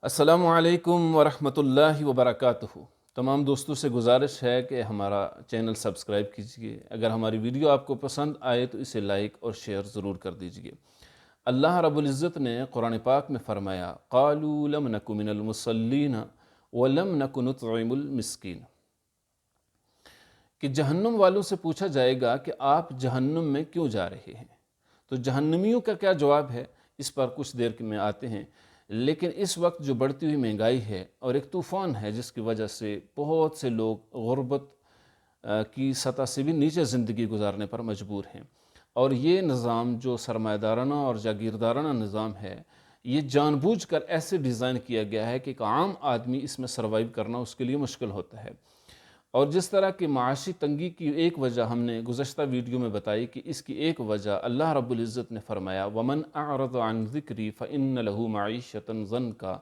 السلام علیکم ورحمۃ اللہ وبرکاتہ۔ تمام دوستوں سے گزارش ہے کہ ہمارا چینل سبسکرائب کیجیے۔ اگر ہماری ویڈیو آپ کو پسند آئے تو اسے لائک اور شیئر ضرور کر دیجیے۔ اللہ رب العزت نے قرآن پاک میں فرمایا قالوا لم نک من المصلین ولم نک نطعم المسکین، کہ جہنم والوں سے پوچھا جائے گا کہ آپ جہنم میں کیوں جا رہے ہیں۔ تو جہنمیوں کا کیا جواب ہے، اس پر کچھ دیر میں آتے ہیں۔ لیکن اس وقت جو بڑھتی ہوئی مہنگائی ہے اور ایک طوفان ہے جس کی وجہ سے بہت سے لوگ غربت کی سطح سے بھی نیچے زندگی گزارنے پر مجبور ہیں، اور یہ نظام جو سرمایہ دارانہ اور جاگیردارانہ نظام ہے، یہ جان بوجھ کر ایسے ڈیزائن کیا گیا ہے کہ ایک عام آدمی اس میں سروائیو کرنا اس کے لیے مشکل ہوتا ہے۔ اور جس طرح کی معاشی تنگی کی ایک وجہ ہم نے گزشتہ ویڈیو میں بتائی کہ اس کی ایک وجہ اللہ رب العزت نے فرمایا وَمَنْ أَعْرَضَ عَنْ ذِكْرِي فَإِنَّ لَهُ مَعِيشَةً ضَنْكَا،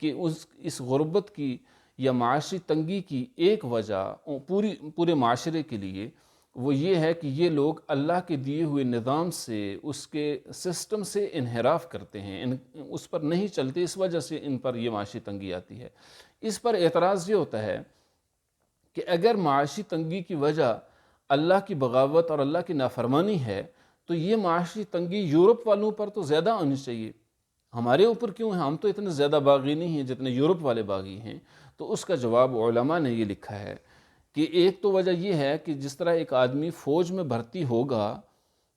کہ اس غربت کی یا معاشی تنگی کی ایک وجہ پورے معاشرے کے لیے وہ یہ ہے کہ یہ لوگ اللہ کے دیے ہوئے نظام سے، اس کے سسٹم سے انحراف کرتے ہیں، اس پر نہیں چلتے، اس وجہ سے ان پر یہ معاشی تنگی آتی ہے۔ اس پر اعتراض یہ ہوتا ہے کہ اگر معاشی تنگی کی وجہ اللہ کی بغاوت اور اللہ کی نافرمانی ہے تو یہ معاشی تنگی یورپ والوں پر تو زیادہ آنی چاہیے، ہمارے اوپر کیوں ہے؟ ہم تو اتنے زیادہ باغی نہیں ہیں جتنے یورپ والے باغی ہیں۔ تو اس کا جواب علماء نے یہ لکھا ہے کہ ایک تو وجہ یہ ہے کہ جس طرح ایک آدمی فوج میں بھرتی ہوگا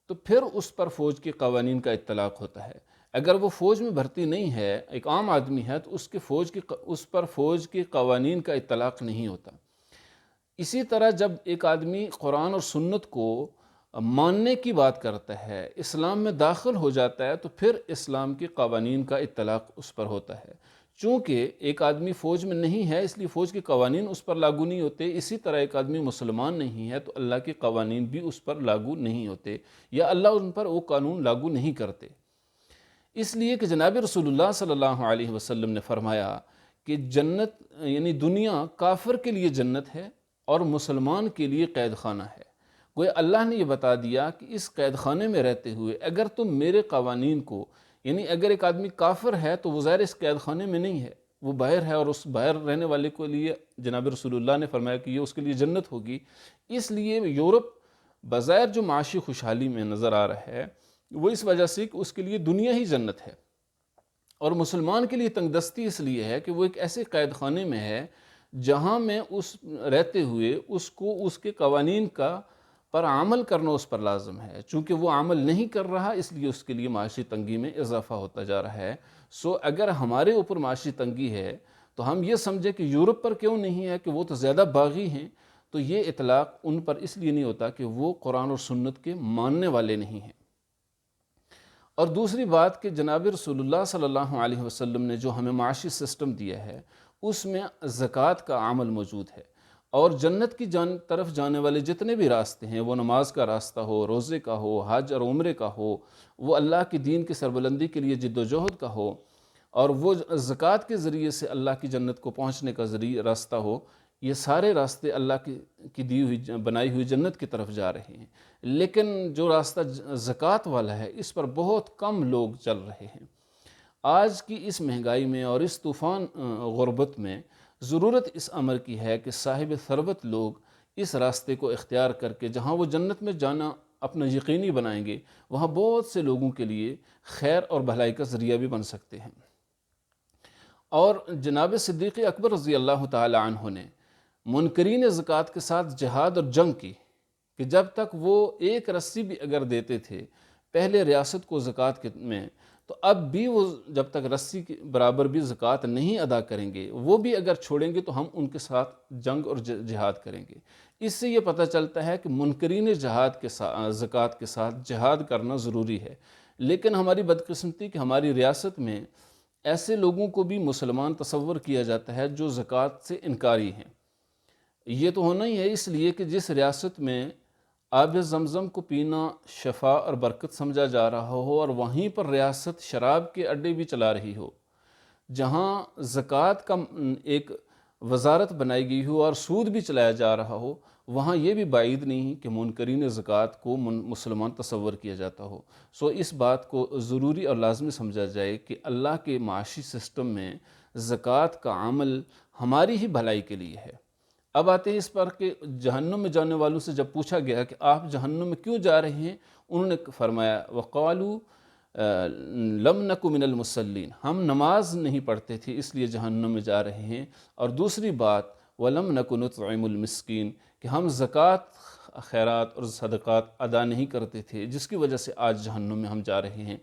تو پھر اس پر فوج کے قوانین کا اطلاق ہوتا ہے۔ اگر وہ فوج میں بھرتی نہیں ہے، ایک عام آدمی ہے، تو اس پر فوج کے قوانین کا اطلاق نہیں ہوتا۔ اسی طرح جب ایک آدمی قرآن اور سنت کو ماننے کی بات کرتا ہے، اسلام میں داخل ہو جاتا ہے، تو پھر اسلام کے قوانین کا اطلاق اس پر ہوتا ہے۔ چونکہ ایک آدمی فوج میں نہیں ہے اس لیے فوج کے قوانین اس پر لاگو نہیں ہوتے، اسی طرح ایک آدمی مسلمان نہیں ہے تو اللہ کے قوانین بھی اس پر لاگو نہیں ہوتے، یا اللہ ان پر وہ قانون لاگو نہیں کرتے۔ اس لیے کہ جناب رسول اللہ صلی اللہ علیہ وسلم نے فرمایا کہ جنت یعنی دنیا کافر کے لیے جنت ہے اور مسلمان کے لیے قید خانہ ہے۔ گویا اللہ نے یہ بتا دیا کہ اس قید خانے میں رہتے ہوئے اگر تم میرے قوانین کو، یعنی اگر ایک آدمی کافر ہے تو وہ ظاہر اس قید خانے میں نہیں ہے، وہ باہر ہے، اور اس باہر رہنے والے کے لیے جناب رسول اللہ نے فرمایا کہ یہ اس کے لیے جنت ہوگی۔ اس لیے یورپ بظاہر جو معاشی خوشحالی میں نظر آ رہا ہے وہ اس وجہ سے کہ اس کے لیے دنیا ہی جنت ہے، اور مسلمان کے لیے تنگ دستی اس لیے ہے کہ وہ ایک ایسے قید خانے میں ہے جہاں میں رہتے ہوئے اس کو اس کے قوانین پر عمل کرنا اس پر لازم ہے۔ چونکہ وہ عمل نہیں کر رہا اس لیے اس کے لیے معاشی تنگی میں اضافہ ہوتا جا رہا ہے۔ اگر ہمارے اوپر معاشی تنگی ہے تو ہم یہ سمجھیں کہ یورپ پر کیوں نہیں ہے کہ وہ تو زیادہ باغی ہیں، تو یہ اطلاق ان پر اس لیے نہیں ہوتا کہ وہ قرآن اور سنت کے ماننے والے نہیں ہیں۔ اور دوسری بات کہ جناب رسول اللہ صلی اللہ علیہ وسلم نے جو ہمیں معاشی سسٹم دیا ہے اس میں زکوٰۃ کا عمل موجود ہے، اور جنت کی طرف جانے والے جتنے بھی راستے ہیں، وہ نماز کا راستہ ہو، روزے کا ہو، حج اور عمرے کا ہو، وہ اللہ کی دین کی سربلندی کے لیے جد و جہد کا ہو، اور وہ زکوٰۃ کے ذریعے سے اللہ کی جنت کو پہنچنے کا راستہ ہو، یہ سارے راستے اللہ کی دی ہوئی بنائی ہوئی جنت کی طرف جا رہے ہیں۔ لیکن جو راستہ زکوٰۃ والا ہے اس پر بہت کم لوگ چل رہے ہیں۔ آج کی اس مہنگائی میں اور اس طوفان غربت میں ضرورت اس امر کی ہے کہ صاحب ثروت لوگ اس راستے کو اختیار کر کے جہاں وہ جنت میں جانا اپنا یقینی بنائیں گے، وہاں بہت سے لوگوں کے لیے خیر اور بھلائی کا ذریعہ بھی بن سکتے ہیں۔ اور جناب صدیق اکبر رضی اللہ تعالی عنہ نے منکرین زکوٰۃ کے ساتھ جہاد اور جنگ کی، کہ جب تک وہ ایک رسی بھی اگر دیتے تھے پہلے ریاست کو زکوٰۃ میں، تو اب بھی وہ جب تک رسی کے برابر بھی زکوٰۃ نہیں ادا کریں گے، وہ بھی اگر چھوڑیں گے تو ہم ان کے ساتھ جنگ اور جہاد کریں گے۔ اس سے یہ پتہ چلتا ہے کہ منکرین زکوٰۃ کے ساتھ جہاد کرنا ضروری ہے۔ لیکن ہماری بدقسمتی کہ ہماری ریاست میں ایسے لوگوں کو بھی مسلمان تصور کیا جاتا ہے جو زکوٰۃ سے انکاری ہیں۔ یہ تو ہونا ہی ہے، اس لیے کہ جس ریاست میں آب زمزم کو پینا شفا اور برکت سمجھا جا رہا ہو، اور وہیں پر ریاست شراب کے اڈے بھی چلا رہی ہو، جہاں زکوٰۃ کا ایک وزارت بنائی گئی ہو اور سود بھی چلایا جا رہا ہو، وہاں یہ بھی بعید نہیں کہ منکرین زکوٰۃ کو مسلمان تصور کیا جاتا ہو۔ اس بات کو ضروری اور لازمی سمجھا جائے کہ اللہ کے معاشی سسٹم میں زکوٰۃ کا عمل ہماری ہی بھلائی کے لیے ہے۔ اب آتے ہیں اس پر کہ جہنم میں جانے والوں سے جب پوچھا گیا کہ آپ جہنم میں کیوں جا رہے ہیں، انہوں نے فرمایا وَقَالُوا لَمْ نَكُ مِنَ الْمُصَلِّينَ، ہم نماز نہیں پڑھتے تھے اس لیے جہنم میں جا رہے ہیں۔ اور دوسری بات وَلَمْ نَكُ نُطْعِمُ الْمِسْكِينَ، کہ ہم زکوٰۃ خیرات اور صدقات ادا نہیں کرتے تھے، جس کی وجہ سے آج جہنم میں ہم جا رہے ہیں۔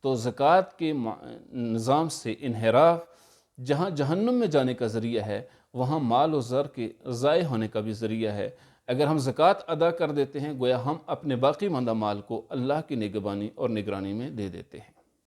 تو زکوٰۃ کے نظام سے انحراف جہاں جہنم میں جانے کا ذریعہ ہے، وہاں مال و زر کے ضائع ہونے کا بھی ذریعہ ہے۔ اگر ہم زکوٰۃ ادا کر دیتے ہیں، گویا ہم اپنے باقی ماندہ مال کو اللہ کی نگہبانی اور نگرانی میں دے دیتے ہیں۔